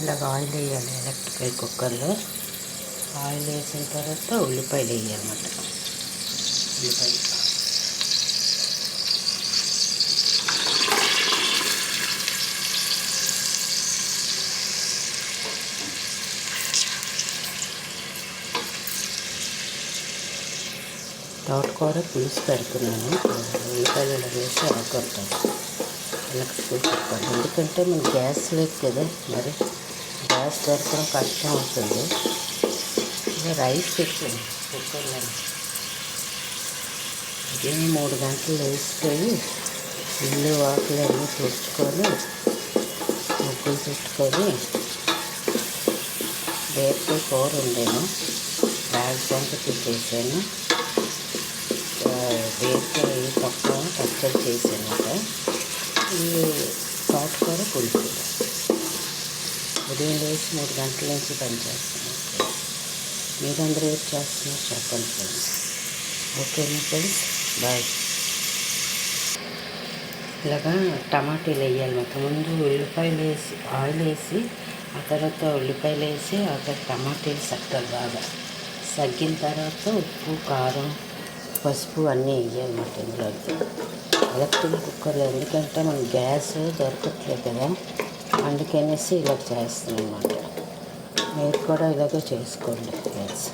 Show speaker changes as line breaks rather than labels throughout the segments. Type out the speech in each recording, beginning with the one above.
ఇలాగ ఆయిల్ వేయాలి ఎలక్ట్రికల్ కుక్కర్లో. ఆయిల్ వేసిన తర్వాత ఉల్లిపాయలు వేయాలన్నమాట. ఉల్లిపాయలు తోటకూర పులుసు పెడుతున్నాను. ఉల్లిపాయలు ఇలా వేసి అరగొట్టాను ఎలక్ట్రికల్ కుక్కర్. ఎందుకంటే మన గ్యాస్ లేదు కదా, మరి గ్యాస్ దొరకడం కష్టం అవుతుంది. ఇలా రైస్ పెట్టాను కుక్కర్లో. ఇదే 3 గంటలు వేసిపోయి ఇల్లు వాకిలు అన్నీ తుడుచుకొని ముగ్గులు చుట్టుకొని బీరకాయ కూర ఉండేను. రాగి సంగతి చేశాను. బీరకాయ పప్పు పచ్చడి చేశాను. ఈ తోటకూర పులుసు. ఉదయం లేచి 3 గంటల నుంచి పనిచేస్తున్నాను. మీరందరూ ఏం చేస్తున్నారు చెప్పండి ఫ్రెండ్స్. ఓకేనా ఫ్రెండ్స్, బాయ్. ఇలాగా టమాటీలు వేయాలన్నమాట. ముందు ఉల్లిపాయలు వేసి ఆయిల్ వేసి ఆ తర్వాత ఉల్లిపాయలు వేసి ఆ తర్వాత టమాటీలు సగ్గాలి. బాగా సగ్గిన తర్వాత ఉప్పు, కారం, పసుపు అన్నీ వేయాలన్నమాట ఇందులోకి ఎలక్ట్రిక్ కుక్కర్లో. ఎందుకంటే మన గ్యాస్ దొరకట్లేదు కదా, అందుకనేసి ఇలా చేస్తాను అన్నమాట. మీరు కూడా ఇలాగే చేసుకోండి ఫ్రెండ్స్.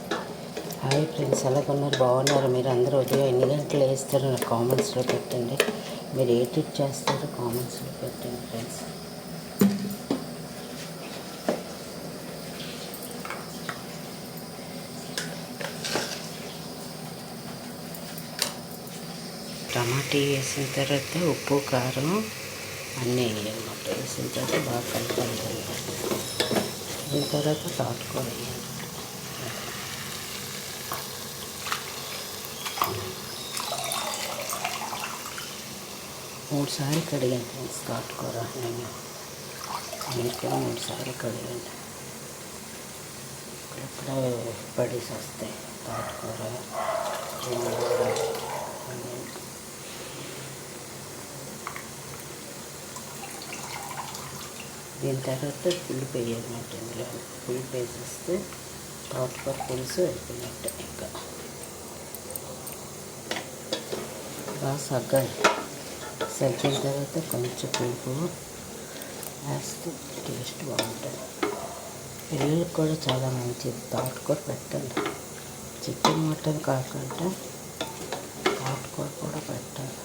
Hi friends, ఎలాగున్నారు? బాగున్నారు? మీరు అందరూ ఉదయం ఎన్ని గంటలు వేస్తారో నాకు కామెంట్స్లో పెట్టండి. మీరు ఏ టిప్ చేస్తారో కామెంట్స్లో పెట్టండి ఫ్రెండ్స్. టమాటీ వేసిన తర్వాత ఉప్పు, కారం అన్నీ వేయాలన్నమాట. వేసిన తర్వాత బాగా కలపాలి. దీని తర్వాత తోటకూర వేయాలి. 3 సార్లు కడిగాను ఫ్రెండ్స్ తోటకూర. నేను కూడా 3 సార్లు కడిగాను. ఇప్పుడే పడేసి వస్తాయి తోటకూర. దీని తర్వాత పులుపు వేయాలన్నమాట. ఇందులో పులుపు వేసేస్తే తోటకూర పులుసు అయిపోయినట్టు. ఇంకా బాగా సగ్గాలి. సగ్గిన తర్వాత కొంచెం పులుపు వేస్తే టేస్ట్ బాగుంటుంది. పిల్లలకు కూడా చాలా మంచిది తోటకూర పెట్టండి. చికెన్, మటన్ కాకుండా తోటకూర కూడా పెట్టాలి.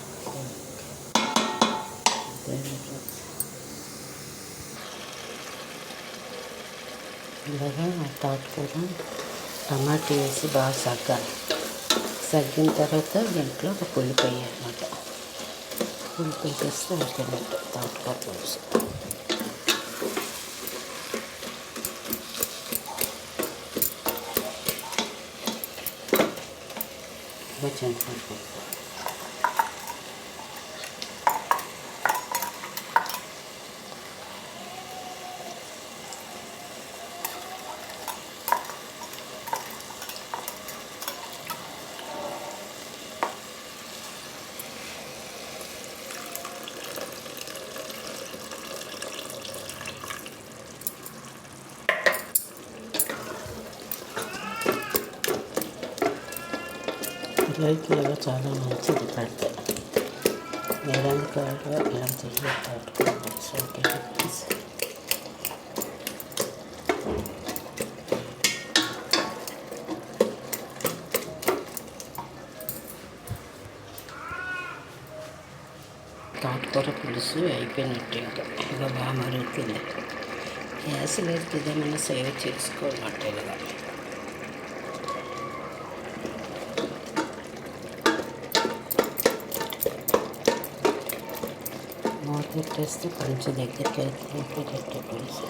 ఇలాగా తోటకూర టమాటా వేసి బాగా సగ్గాలి. సగ్గిన తర్వాత దీంట్లో ఒక పులుపు వేయాలన్నమాట. పులుపు వేసేస్తే అయిపోయినట్టు తోటకూర పులుసు. చింతపండు పిల్లలకి చాలా మంచిది పెడితే. మీరందరూ కూడా ఇలా తోటకూర. Okay friends. తోటకూర పులుసు అయిపోయినట్టు. ఇంకా బాగా మరుగుతుంది. గ్యాస్ లేదు కదా, మనం సేవ్ చేసుకోవాలన్నమాట. ఇలాగా మూత పెట్టేస్తే కొంచెం దగ్గరికి అయిపోయేటట్టు పులుసు.